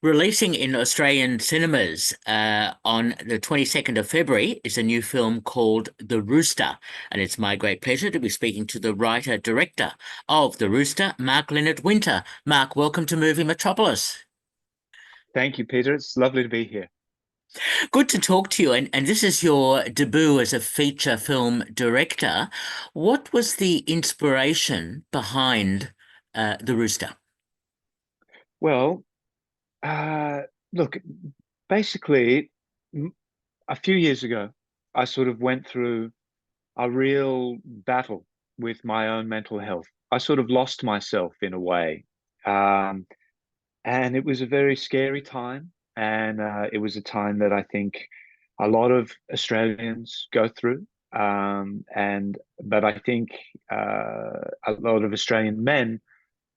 Releasing in Australian cinemas on the 22nd of February is a new film called The Rooster, and it's my great pleasure to be speaking to the writer-director of The Rooster, Mark Leonard Winter. Mark, welcome to Movie Metropolis. Thank you, Peter. It's lovely to be here. Good to talk to you, and this is your debut as a feature film director. What was the inspiration behind The Rooster? Well, uh, look, basically, m- a few years ago, I sort of went through a real battle with my own mental health. I sort of lost myself in a way. Um, and it was a very scary time. And it was a time that I think a lot of Australians go through. But I think a lot of Australian men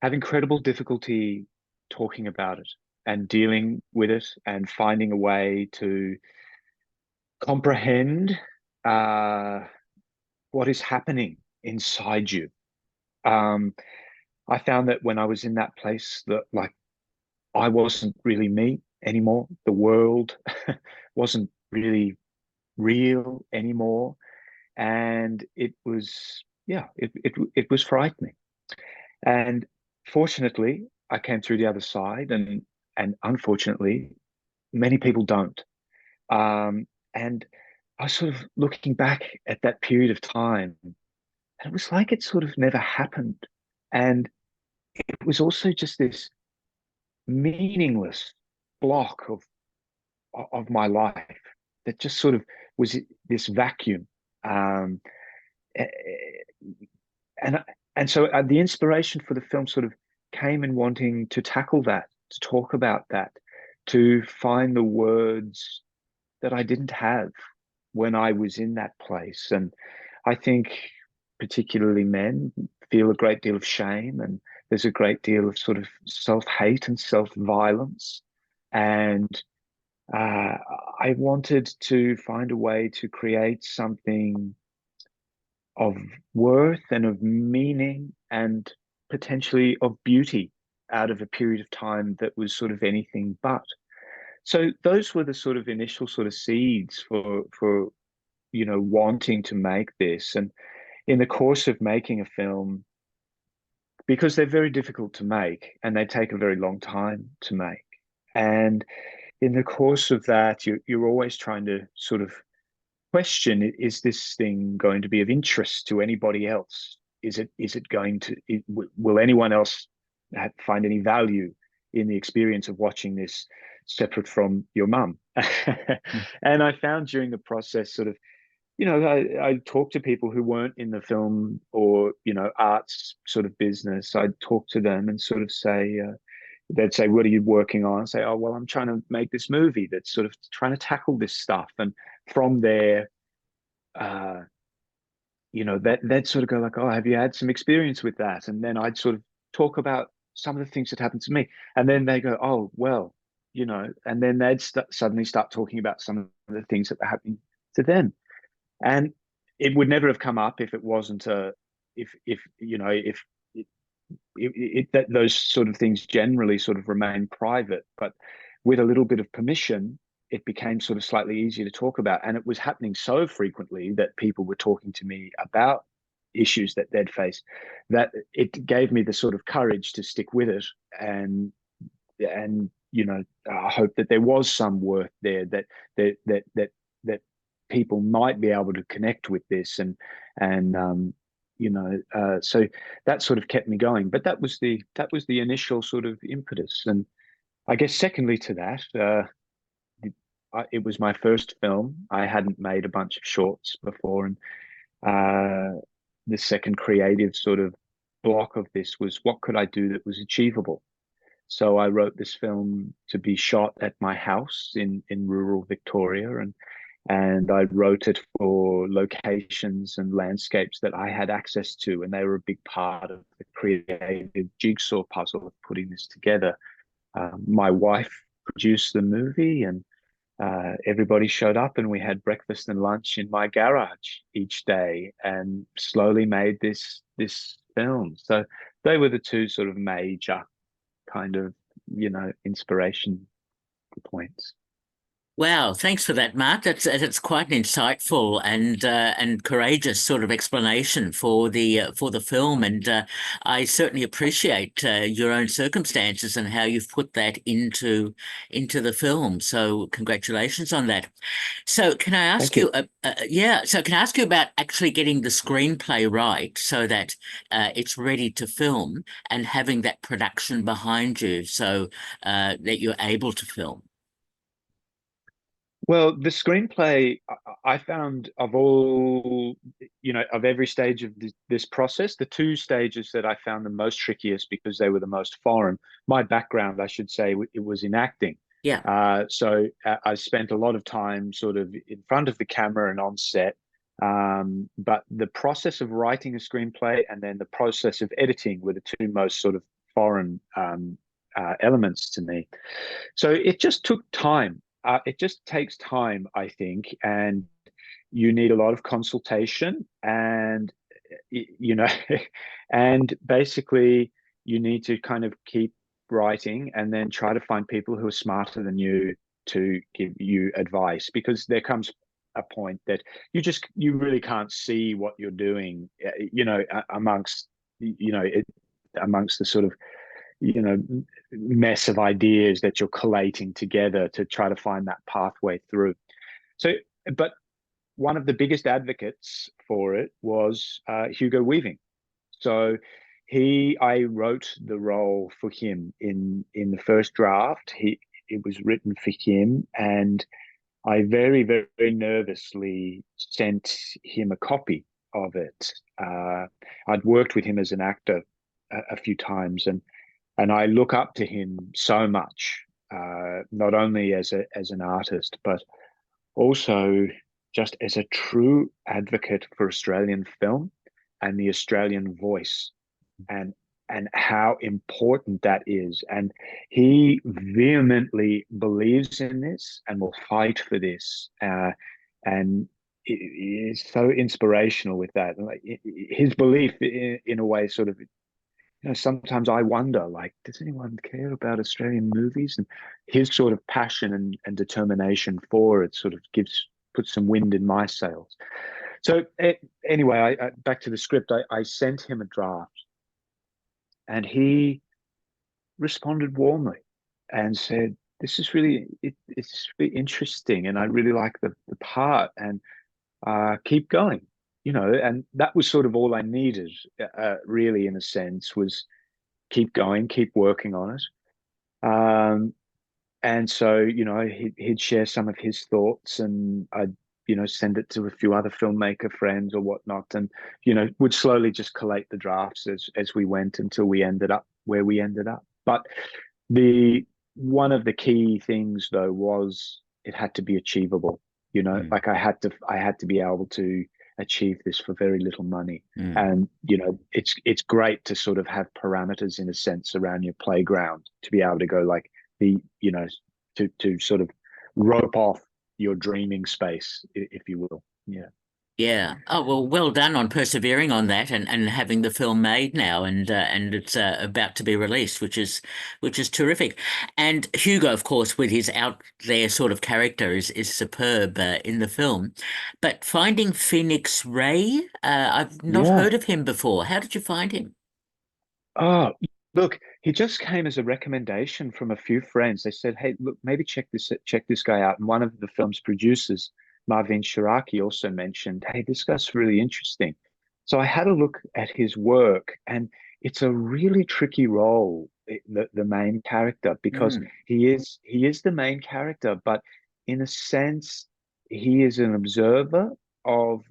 have incredible difficulty talking about it and dealing with it and finding a way to comprehend uh, what is happening inside you. Um, I found that when I was in that place, that like I wasn't really me anymore. The world wasn't really real anymore, and it was it was frightening. And fortunately, I came through the other side, and unfortunately, many people don't. And I was sort of looking back at that period of time, and it was like it sort of never happened. And it was also just this meaningless block of my life that just sort of was this vacuum. Um, and so the inspiration for the film sort of came in wanting to tackle that, to talk about that, to find the words that I didn't have when I was in that place. And I think particularly men feel a great deal of shame, and there's a great deal of sort of self-hate and self-violence. And uh, I wanted to find a way to create something of worth and of meaning and potentially of beauty out of a period of time that was sort of anything but. So those were the sort of initial sort of seeds for wanting to make this. And in the course of making a film, because they're very difficult to make and they take a very long time to make. And in the course of that, you're always trying to sort of question, is this thing going to be of interest to anybody else? Is it going to will anyone else find any value in the experience of watching this separate from your mum? And I found during the process sort of, I talked to people who weren't in the film or arts sort of business. I'd talk to them and sort of say, they'd say, "What are you working on?" I say, "Oh, well, I'm trying to make this movie that's sort of trying to tackle this stuff." And from there, uh, that they'd sort of go like, "Oh, have you had some experience with that?" And then I'd sort of talk about some of the things that happened to me, and then they go, "Oh, well," and then they'd suddenly start talking about some of the things that were happening to them, and it would never have come up if it wasn't a, if that those sort of things generally sort of remain private, but with a little bit of permission, it became sort of slightly easier to talk about. And it was happening so frequently that people were talking to me about issues that they'd faced, that it gave me the sort of courage to stick with it. And I hope that there was some worth there, that people might be able to connect with this, and so that sort of kept me going. But that was the initial sort of impetus. And I guess secondly to that, it was my first film. I hadn't made a bunch of shorts before, and the second creative sort of block of this was, what could I do that was achievable? So I wrote this film to be shot at my house in rural Victoria, and I wrote it for locations and landscapes that I had access to, and they were a big part of the creative jigsaw puzzle of putting this together. My wife produced the movie, and everybody showed up, and we had breakfast and lunch in my garage each day, and slowly made this film. So they were the two sort of major kind of inspiration points. Wow, thanks for that, Mark. That's quite an insightful and courageous sort of explanation for the film, and I certainly appreciate your own circumstances and how you've put that into the film. So congratulations on that. So can I ask Thank you. you, yeah, so can I ask you about actually getting the screenplay right so that it's ready to film and having that production behind you so that you're able to film? Well, the screenplay I found of all, of every stage of this process, the two stages that I found the most trickiest because they were the most foreign. My background, I should say, it was in acting. Yeah. So I spent a lot of time sort of in front of the camera and on set. But the process of writing a screenplay and then the process of editing were the two most sort of foreign elements to me. So it just took time. It just takes time, I think, and you need a lot of consultation, and and basically you need to kind of keep writing and then try to find people who are smarter than you to give you advice, because there comes a point that you really can't see what you're doing, amongst amongst the sort of you know mess of ideas that you're collating together to try to find that pathway through. So, but one of the biggest advocates for it was Hugo Weaving. So I wrote the role for him in the first draft. It was written for him, and I very, very nervously sent him a copy of it. I'd worked with him as an actor a few times, and I look up to him so much, not only as an artist, but also just as a true advocate for Australian film and the Australian voice, and how important that is. And he vehemently believes in this and will fight for this. And it is so inspirational with that. Like his belief, in a way, sort of, sometimes I wonder, like, does anyone care about Australian movies? And his sort of passion and determination for it sort of puts some wind in my sails. So anyway, back to the script. I sent him a draft, and he responded warmly and said, "This is it's really interesting, and I really like the part, and keep going." And that was sort of all I needed, really, in a sense, was keep going, keep working on it. And so, he'd share some of his thoughts, and I'd, send it to a few other filmmaker friends or whatnot, and, would slowly just collate the drafts as we went until we ended up where we ended up. But the one of the key things, though, was it had to be achievable. Mm. Like I had to be able to achieve this for very little money. Mm. And it's great to sort of have parameters, in a sense, around your playground, to be able to go, like, the to sort of rope off your dreaming space, if you will. Yeah. Yeah. Oh, well, well done on persevering on that and having the film made now and it's about to be released, which is terrific. And Hugo, of course, with his out there sort of character is superb in the film. But finding Phoenix Raei, I've not Yeah. heard of him before. How did you find him? Oh, look, he just came as a recommendation from a few friends. They said, "Hey, look, maybe check this guy out." And one of the film's producers, Marvin Shiraki, also mentioned, "Hey, this guy's really interesting." So I had a look at his work, and it's a really tricky role, the main character, because Mm. he is the main character, but in a sense, he is an observer of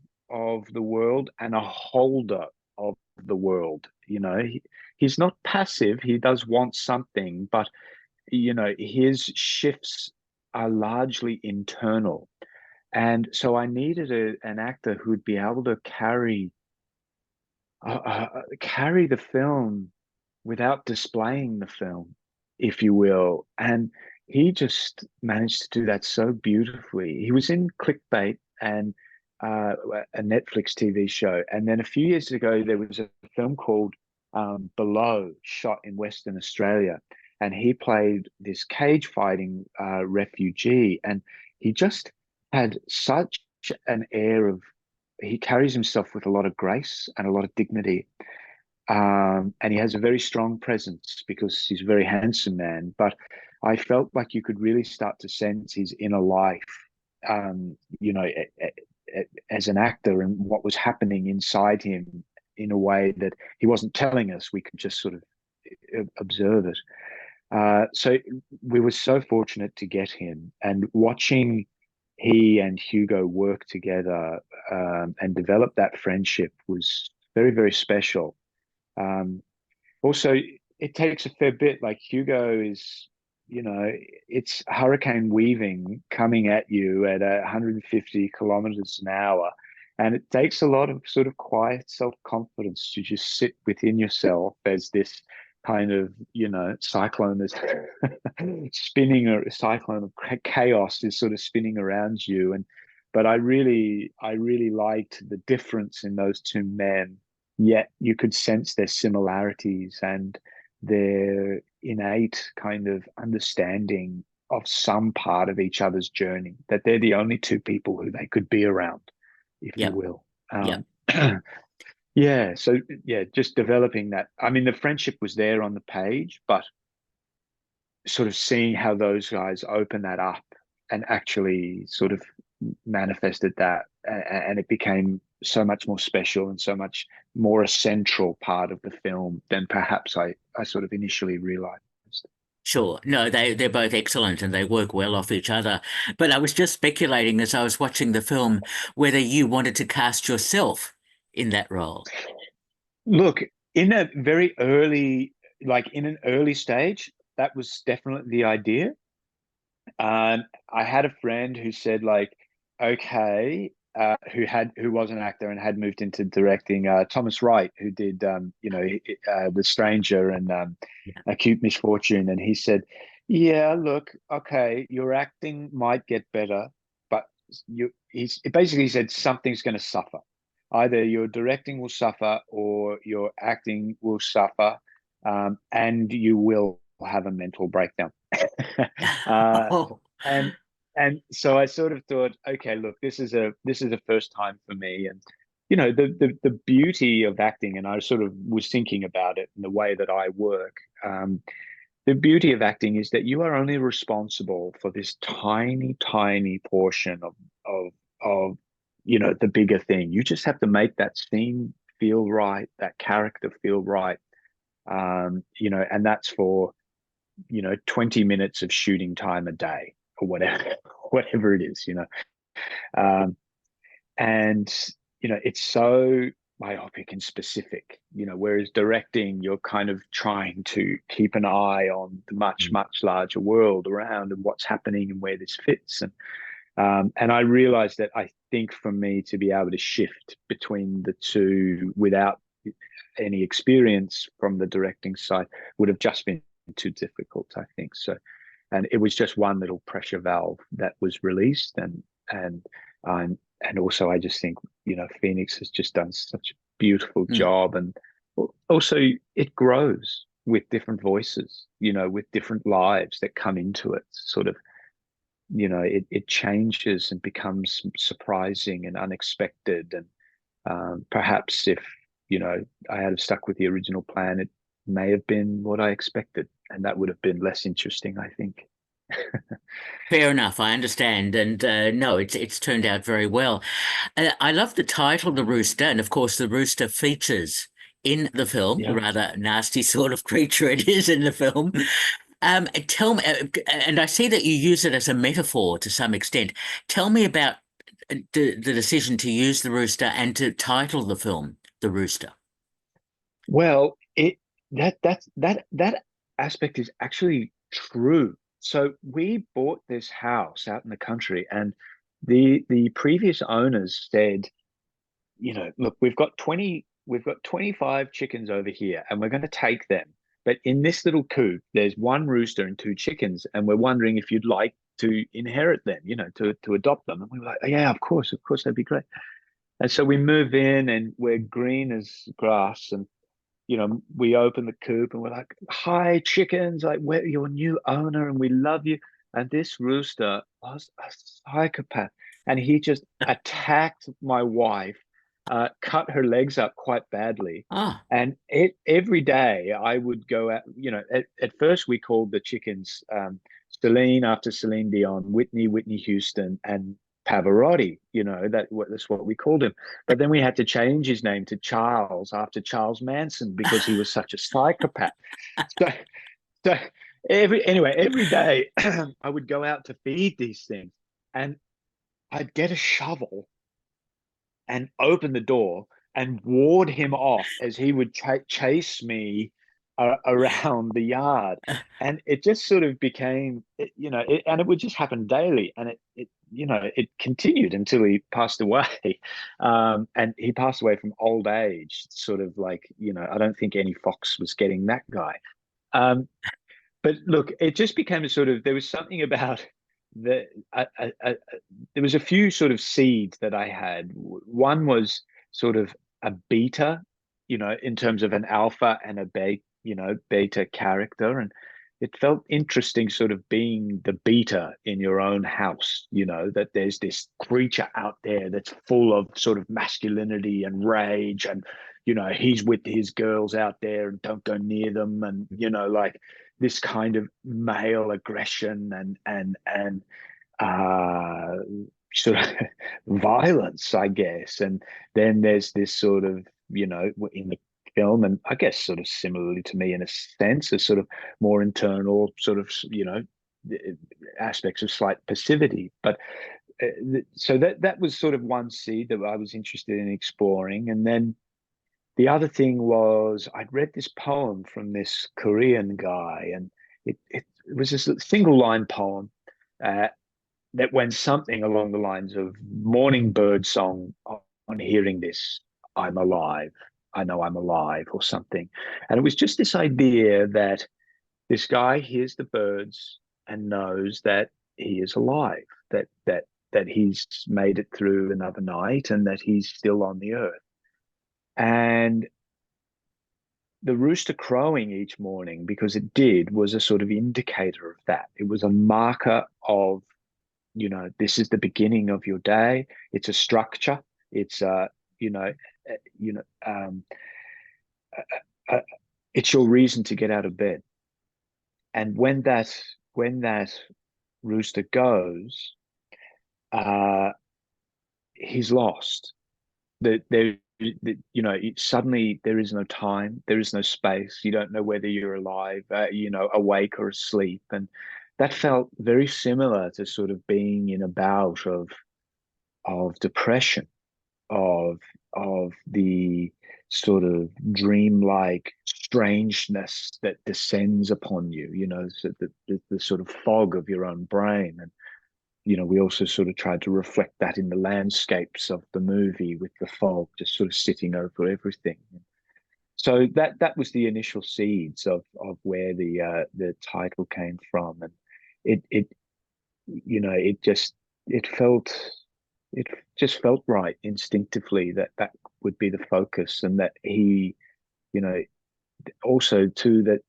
the world and a holder of the world. He's not passive. He does want something, but his shifts are largely internal. And so I needed an actor who'd be able to carry the film without displaying the film, if you will. And he just managed to do that so beautifully. He was in Clickbait and uh, a Netflix TV show. And then a few years ago, there was a film called Below, shot in Western Australia. and he played this cage fighting refugee, and he just had such an air of, he carries himself with a lot of grace and a lot of dignity. And he has a very strong presence because he's a very handsome man. But I felt like you could really start to sense his inner life, you know, as an actor, and what was happening inside him in a way that he wasn't telling us. We could just sort of observe it. So we were so fortunate to get him, and watching he and Hugo work together and develop that friendship was very, very special. Um, Also, it takes a fair bit. Like Hugo is, you know, it's hurricane weaving coming at you at 150 kilometers an hour. And it takes a lot of sort of quiet self-confidence to just sit within yourself as this kind of, you know, cyclone is spinning, or a cyclone of chaos is sort of spinning around you. But I really liked the difference in those two men, yet you could sense their similarities and their innate kind of understanding of some part of each other's journey, that they're the only two people who they could be around, if you Yep. will. Yep. Yeah, so yeah, just developing that. I mean, the friendship was there on the page, but sort of seeing how those guys open that up and actually sort of manifested that, and it became so much more special and so much more a central part of the film than perhaps I sort of initially realized. Sure. No, they're both excellent and they work well off each other. But I was just speculating as I was watching the film whether you wanted to cast yourself in that role. Look, in a very early, like in an early stage, that was definitely the idea. I had a friend who said like, okay, who was an actor and had moved into directing. Thomas Wright, who did The Stranger and Yeah. Acute Misfortune, and he said, yeah, look, okay, your acting might get better, but he's basically said something's going to suffer. Either your directing will suffer or your acting will suffer, and you will have a mental breakdown. uh, Oh, and and so I sort of thought, okay, look, this is a first time for me, and you know the beauty of acting, and I sort of was thinking about it in the way that I work. The beauty of acting is that you are only responsible for this tiny, tiny portion of the bigger thing. You just have to make that scene feel right, that character feel right, and that's for 20 minutes of shooting time a day or whatever, whatever it is, Um, and, it's so myopic and specific, whereas directing, you're kind of trying to keep an eye on the much, mm, much larger world around and what's happening and where this fits. And I realized that I think for me to be able to shift between the two without any experience from the directing side would have just been too difficult, I think. So, and it was just one little pressure valve that was released, and also I just think Phoenix has just done such a beautiful mm. job, and also it grows with different voices, with different lives that come into it. Sort of, it changes and becomes surprising and unexpected, and perhaps if I had stuck with the original plan, it may have been what I expected, and that would have been less interesting, I think. Fair enough. I understand. And no, it's turned out very well. I love the title, The Rooster, and of course, the rooster features in the film, the Yeah. rather nasty sort of creature it is in the film. Tell me, and I see that you use it as a metaphor to some extent. Tell me about the decision to use the rooster and to title the film The Rooster. Well, that aspect is actually true. So we bought this house out in the country, and the previous owners said, look, we've got 25 chickens over here, and we're going to take them. But in this little coop, there's one rooster and two chickens, and we're wondering if you'd like to inherit them, to adopt them. And we were like, yeah, of course, that'd be great. And so we move in, and we're green as grass, and we open the coop and we're like, "Hi, chickens! Like, we're your new owner, and we love you." And this rooster was a psychopath, and he just attacked my wife, cut her legs up quite badly. Ah, And every day I would go out. At first we called the chickens Celine after Celine Dion, Whitney Houston, and Pavarotti. That's what we called him. But then we had to change his name to Charles after Charles Manson because he was such a psychopath. So, so every day I would go out to feed these things, and I'd get a shovel and open the door and ward him off as he would chase me around the yard. And it just sort of became, and it would just happen daily. And it continued until he passed away. And he passed away from old age, sort of like, I don't think any fox was getting that guy. Um, but look, it just became a sort of, there was something about the there was a few sort of seeds that I had. One was sort of a beta, in terms of an alpha and a beta character. And it felt interesting sort of being the beta in your own house, that there's this creature out there that's full of sort of masculinity and rage. And, he's with his girls out there and don't go near them. And, like this kind of male aggression and uh, sort of violence, I guess. And then there's this sort of, in the film, and I guess sort of similarly to me in a sense, a sort of more internal sort of, aspects of slight passivity. But so that was sort of one seed that I was interested in exploring. And then the other thing was I'd read this poem from this Korean guy, and it was this single line poem. Uh, that went something along the lines of morning bird song on hearing this, I'm alive. I know I'm alive, or something. And it was just this idea that this guy hears the birds and knows that he is alive, that he's made it through another night and that he's still on the earth. And the rooster crowing each morning, because it did, was a sort of indicator of that. It was a marker of, this is the beginning of your day. It's a structure. It's you know you know uh, it's your reason to get out of bed. And when that rooster goes, uh he's lost. Suddenly there is no time, there is no space. You don't know whether you're alive, awake or asleep. And that felt very similar to sort of being in a bout of depression, of the sort of dreamlike strangeness that descends upon you, so the sort of fog of your own brain. And we also sort of tried to reflect that in the landscapes of the movie, with the fog just sort of sitting over everything. So that was the initial seeds of where the title came from. And it it just it felt it just felt right instinctively that that would be the focus. And that he, you know also too, that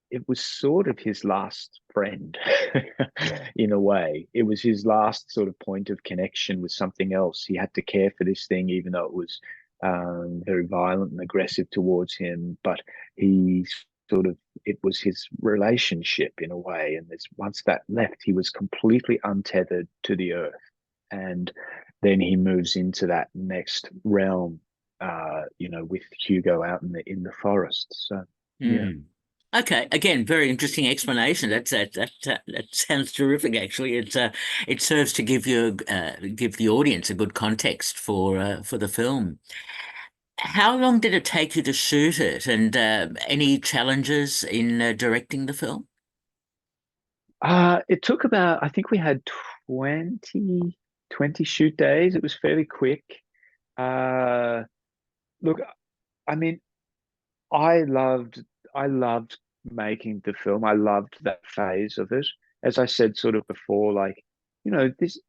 it was sort of his last friend. In a way, it was his last sort of point of connection with something else. He had to care for this thing, even though it was very violent and aggressive towards him. But he sort of, it was his relationship in a way. And once that left, he was completely untethered to the earth. And then he moves into that next realm, with Hugo out in the forest. So yeah. hmm. Okay, again, very interesting explanation. That sounds terrific. Actually, it serves to give the audience a good context for the film. How long did it take you to shoot it, and any challenges in directing the film? It took about, I think we had 20 shoot days. It was fairly quick. Uh, Look, I mean, I loved, I loved making the film. I loved that phase of it. As I said sort of before, like, this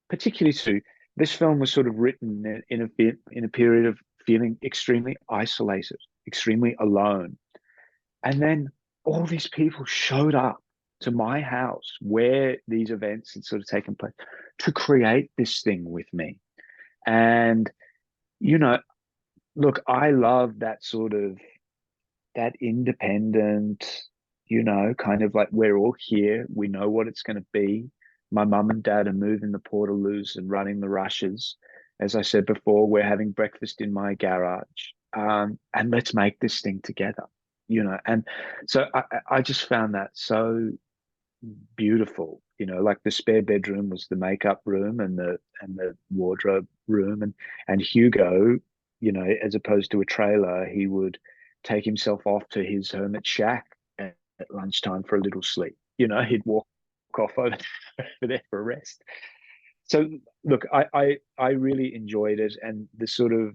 particularly too, this film was sort of written in a period of feeling extremely isolated. extremely alone. And then all these people showed up to my house where these events had sort of taken place to create this thing with me. And, you know, look, I love that sort of that independent, kind of like we're all here. We know what it's going to be. My mum and dad are moving the portaloos and running the rushes. As I said before, we're having breakfast in my garage. And let's make this thing together. And so I just found that so beautiful. Like the spare bedroom was the makeup room and the wardrobe room, and Hugo, as opposed to a trailer, he would take himself off to his hermit shack at lunchtime for a little sleep. He'd walk off over there for a rest. So look, I really enjoyed it, and the sort of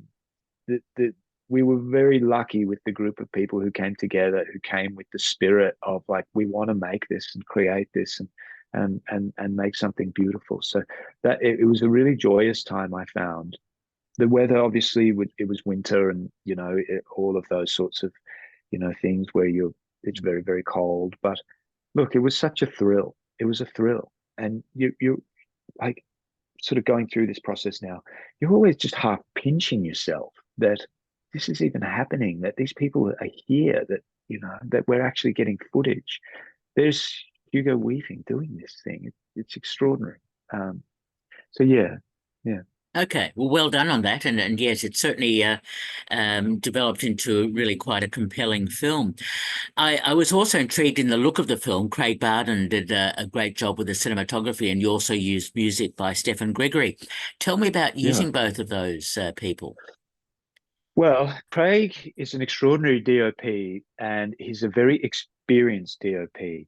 the we were very lucky with the group of people who came together, who came with the spirit of like, we want to make this and create this and make something beautiful. So that it was a really joyous time. I found the weather, obviously, it was winter, and all of those sorts of things where it's very, very cold. But look, it was such a thrill. It was a thrill, and you like, sort of going through this process now, you're always just half pinching yourself that this is even happening, that these people are here, that we're actually getting footage. There's Hugo Weaving doing this thing. It's extraordinary. So yeah, yeah. Okay, well done on that, and yes, it certainly developed into really quite a compelling film. I was also intrigued in the look of the film. Craig Barden did a great job with the cinematography, and you also used music by Stephen Gregory. Tell me about Yeah. using both of those people. Well, Craig is an extraordinary DOP, and he's a very experienced DOP.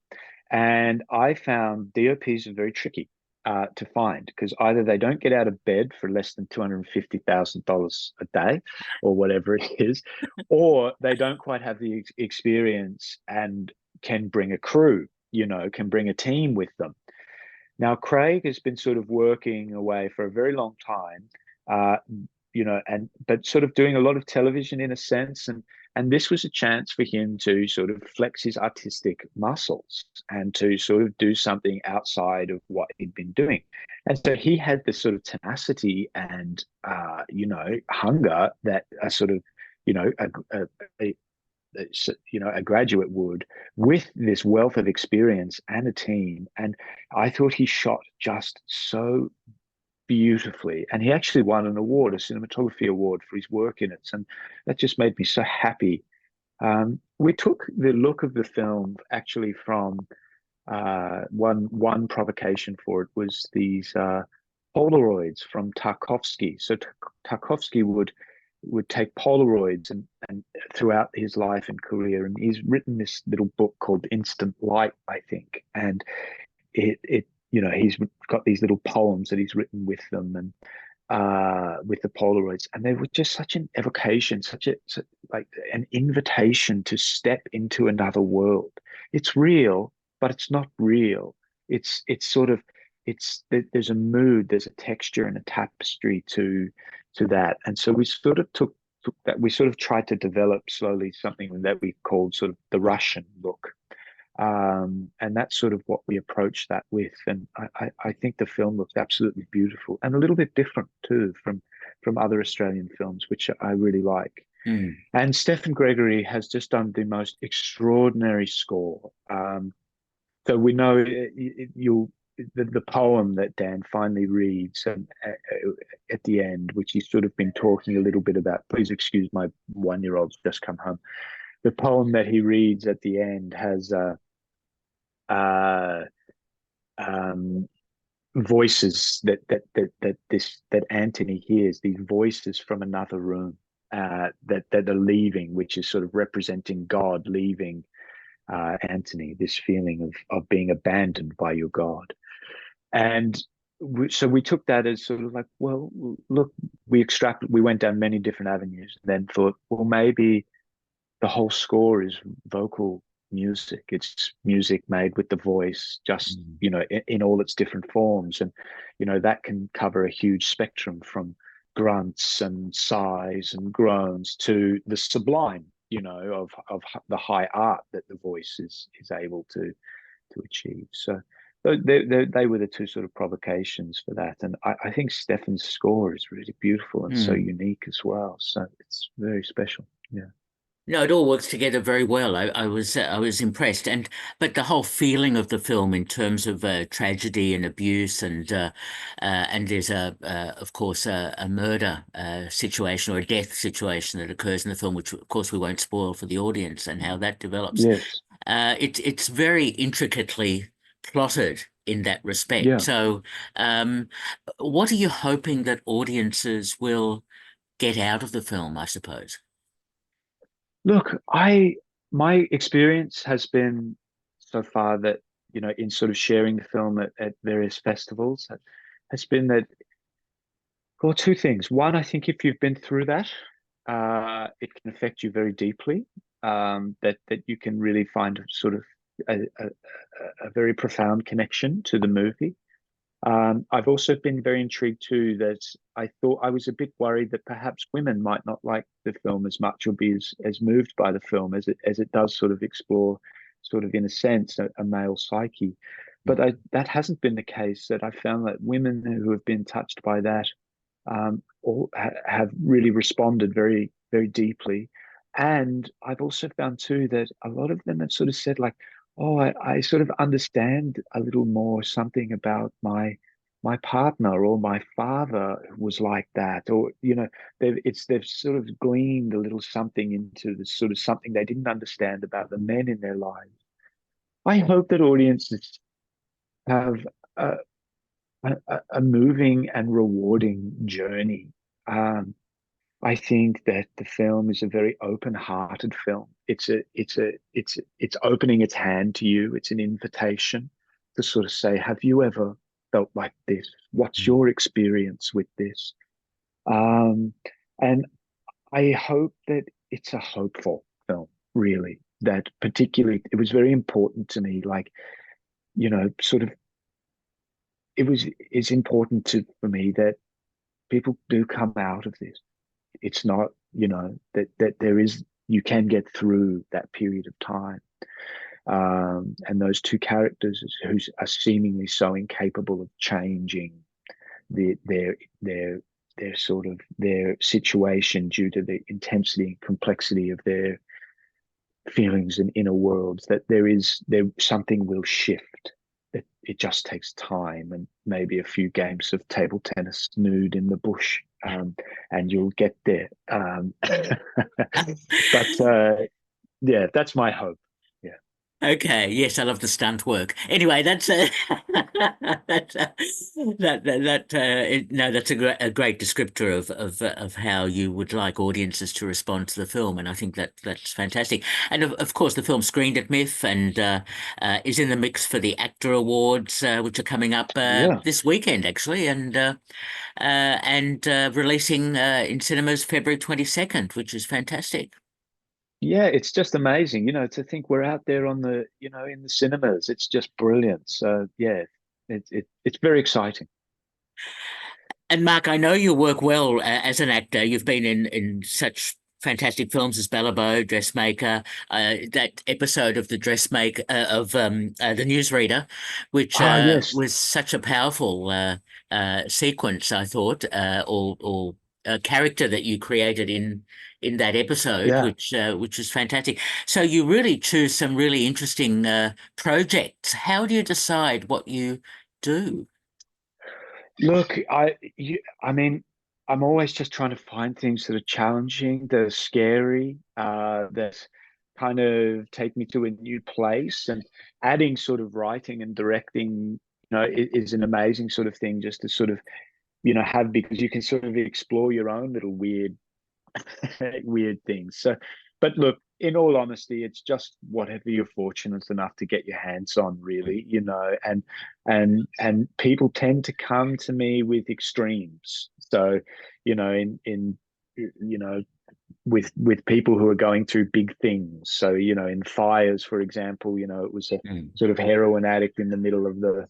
And I found DOPs are very tricky to find, because either they don't get out of bed for less than $250,000 a day or whatever it is, or they don't quite have the experience and can bring a crew, can bring a team with them. Now, Craig has been sort of working away for a very long time, uh, but sort of doing a lot of television in a sense, and this was a chance for him to sort of flex his artistic muscles and to sort of do something outside of what he'd been doing. And so he had this sort of tenacity and hunger that a sort of you know a, a graduate would, with this wealth of experience and a team. And I thought he shot just so beautifully. And he actually won an award, a cinematography award, for his work in it. And that just made me so happy. We took the look of the film actually from one provocation for it was these Polaroids from Tarkovsky. So Tarkovsky would take Polaroids and throughout his life and career, and he's written this little book called Instant Light, I think, and he's got these little poems that he's written with them, and with the Polaroids, and they were just such an evocation, like an invitation to step into another world. It's real, but it's not real. It's sort of there's a mood, there's a texture and a tapestry to that, and so we sort of took that. We sort of tried to develop slowly something that we called sort of the Russian look. And that's sort of what we approached that with. And I think the film looks absolutely beautiful and a little bit different too from other Australian films, which I really like. Mm. And Stephen Gregory has just done the most extraordinary score. So we know you'll the poem that Dan finally reads at the end, which he's sort of been talking a little bit about. Please excuse my 1-year-old's just come home. The poem that he reads at the end has uh, um, voices that Anthony hears. These voices from another room that are leaving, which is sort of representing God leaving Anthony. This feeling of being abandoned by your God, and so we took that as sort of like, well, look, we went down many different avenues, and then thought, well, maybe the whole score is vocal music. It's music made with the voice, just in all its different forms, and that can cover a huge spectrum from grunts and sighs and groans to the sublime. of the high art that the voice is able to achieve. So they were the two sort of provocations for that. And I think Stefan's score is really beautiful and so Mm. unique as well. So it's very special. Yeah. No, it all works together very well. I was impressed, and but the whole feeling of the film in terms of tragedy and abuse, and there's of course a murder situation or a death situation that occurs in the film, which of course we won't spoil for the audience and how that develops. Yes. It's very intricately plotted in that respect. Yeah. So, what are you hoping that audiences will get out of the film, I suppose? Look, my experience has been so far that, in sort of sharing the film at various festivals, has been that, well, two things. One, I think if you've been through that, it can affect you very deeply. That you can really find sort of a very profound connection to the movie. I've also been very intrigued too that I thought I was a bit worried that perhaps women might not like the film as much or be as moved by the film as it does sort of explore, sort of in a sense, a male psyche. But that hasn't been the case. That I found that women who have been touched by that all have really responded very, very deeply. And I've also found too that a lot of them have sort of said like, "Oh, I sort of understand a little more something about my partner or my father was like that," or they've sort of gleaned a little something into the sort of something they didn't understand about the men in their lives. I hope that audiences have a, a moving and rewarding journey. Um, I think that the film is a very open-hearted film. It's opening its hand to you. It's an invitation to sort of say, "Have you ever felt like this? What's Mm. your experience with this?" Um, and I hope that it's a hopeful film, really. That particularly, it was very important to me. Like, sort of, it's important for me that people do come out of this. It's not, that there is, you can get through that period of time. And those two characters who are seemingly so incapable of changing the, their sort of their situation due to the intensity and complexity of their feelings and inner worlds, that there something will shift. It just takes time and maybe a few games of table tennis nude in the bush, and you'll get there. But yeah, that's my hope. Yeah. Okay, yes, I love the stunt work. Anyway, that's that's no, that's a great descriptor of how you would like audiences to respond to the film, and I think that's fantastic. And of course, the film screened at MIFF and is in the mix for the Actor Awards, which are coming up Yeah. this weekend, actually, and releasing in cinemas February 22nd, which is fantastic. Yeah, it's just amazing, to think we're out there on the, in the cinemas. It's just brilliant. So yeah, it's very exciting. And Mark, I know you work well as an actor. You've been in such fantastic films as Bellabo, Dressmaker, that episode of the Dressmaker of the Newsreader, which Ah, yes. was such a powerful sequence. I thought, or character that you created in that episode, Yeah. which is fantastic. So you really choose some really interesting projects. How do you decide what you do? Look, I mean, I'm always just trying to find things that are challenging, that are scary, that kind of take me to a new place. And adding sort of writing and directing, is an amazing sort of thing just to sort of, have, because you can sort of explore your own little weird weird things. So, but look, in all honesty, it's just whatever you're fortunate enough to get your hands on, really, and people tend to come to me with extremes. So, in you know, with people who are going through big things. So, in Fires, for example, it was a Mm. sort of heroin addict in the middle of the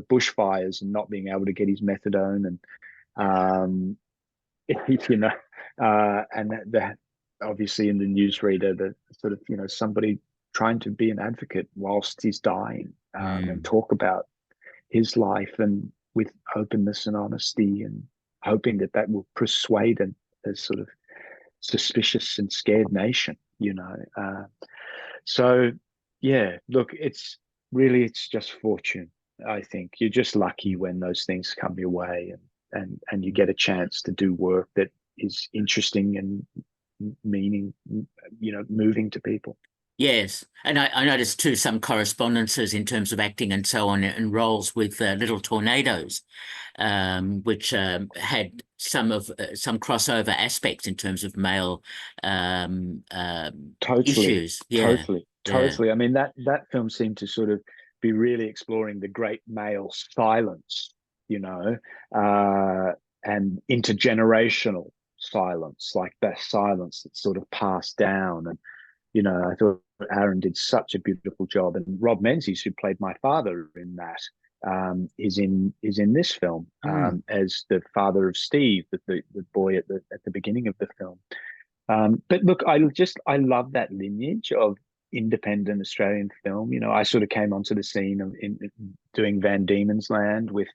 bushfires and not being able to get his methadone, and um, you know, and obviously in the newsreader, that sort of, somebody trying to be an advocate whilst he's dying, and Mm. talk about his life and with openness and honesty, and hoping that that will persuade a sort of suspicious and scared nation. So yeah, look, it's just fortune. I think you're just lucky when those things come your way, and you get a chance to do work that is interesting and meaning, moving to people. Yes, and I noticed too some correspondences in terms of acting and so on and roles with Little Tornadoes, which had some crossover aspects in terms of male Totally, issues. Yeah, totally, yeah. totally. I mean, that film seemed to sort of be really exploring the great male silence, you know, uh, and intergenerational silence, like that silence that's sort of passed down. And I thought Aaron did such a beautiful job, and Rob Menzies, who played my father in that, is in this film, Mm. as the father of Steve, the boy at the beginning of the film. But look, I love that lineage of independent Australian film. I sort of came onto the scene in doing Van Diemen's Land with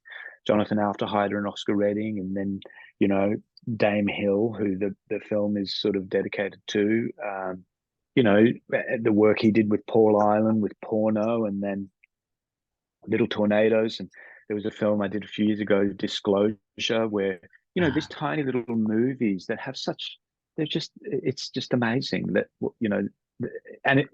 Jonathan Alterhider and Oscar Redding, and then you know Dame Hill, who the film is sort of dedicated to. The work he did with Paul Island with Porno, and then Little Tornadoes, and there was a film I did a few years ago, Disclosure, where these Ah. tiny little movies that have such it's just amazing that and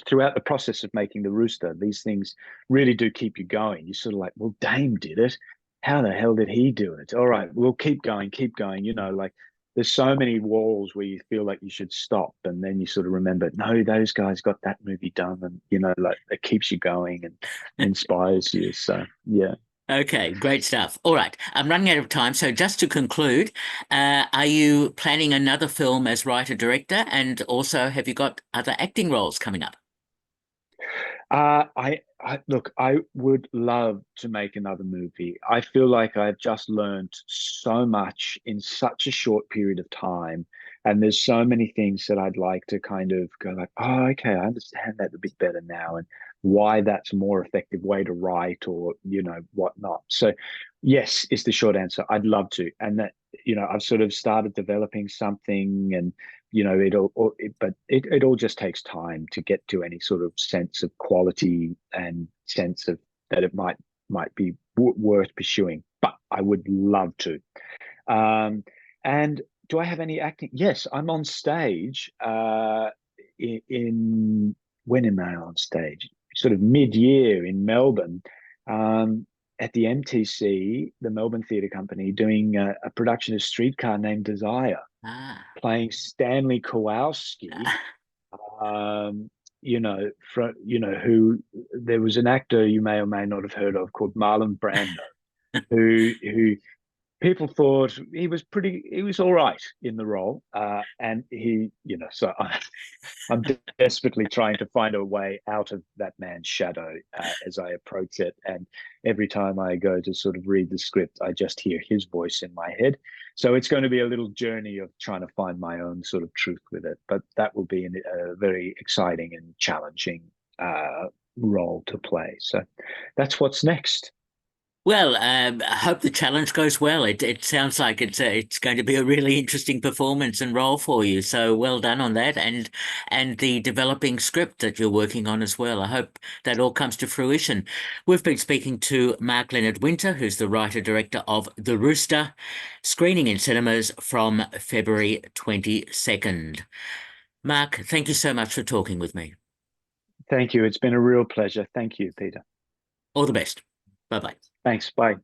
throughout the process of making the Rooster, these things really do keep you going. You're sort of like, well, Dame did it. How the hell did he do it? All right, we'll keep going, keep going. Like there's so many walls where you feel like you should stop, and then you sort of remember, no, those guys got that movie done, and like it keeps you going and inspires you. So yeah. Okay, great stuff. All right, I'm running out of time, so just to conclude, are you planning another film as writer-director, and also have you got other acting roles coming up? I look, I would love to make another movie. I feel like I've just learned so much in such a short period of time, and there's so many things that I'd like to kind of go like, oh, okay, I understand that a bit better now, and why that's a more effective way to write, or whatnot. So, yes, is the short answer. I'd love to, and that I've sort of started developing something, and it all just takes time to get to any sort of sense of quality and sense of that it might be worth pursuing. But I would love to. And do I have any acting? Yes, I'm on stage. In When am I on stage? Sort of mid-year in Melbourne. At the MTC, the Melbourne Theatre Company, doing a production of Streetcar Named Desire, Ah. playing Stanley Kowalski. Um, who there was an actor you may or may not have heard of called Marlon Brando, who people thought he was all right in the role, and so I'm desperately trying to find a way out of that man's shadow, as I approach it. And every time I go to sort of read the script, I just hear his voice in my head. So it's going to be a little journey of trying to find my own sort of truth with it. But that will be a very exciting and challenging role to play. So that's what's next. Well, I hope the challenge goes well. It sounds like it's going to be a really interesting performance and role for you. So well done on that, and the developing script that you're working on as well. I hope that all comes to fruition. We've been speaking to Mark Leonard Winter, who's the writer director of The Rooster, screening in cinemas from February 22nd. Mark, thank you so much for talking with me. Thank you. It's been a real pleasure. Thank you, Peter. All the best. Bye bye. Thanks. Bye.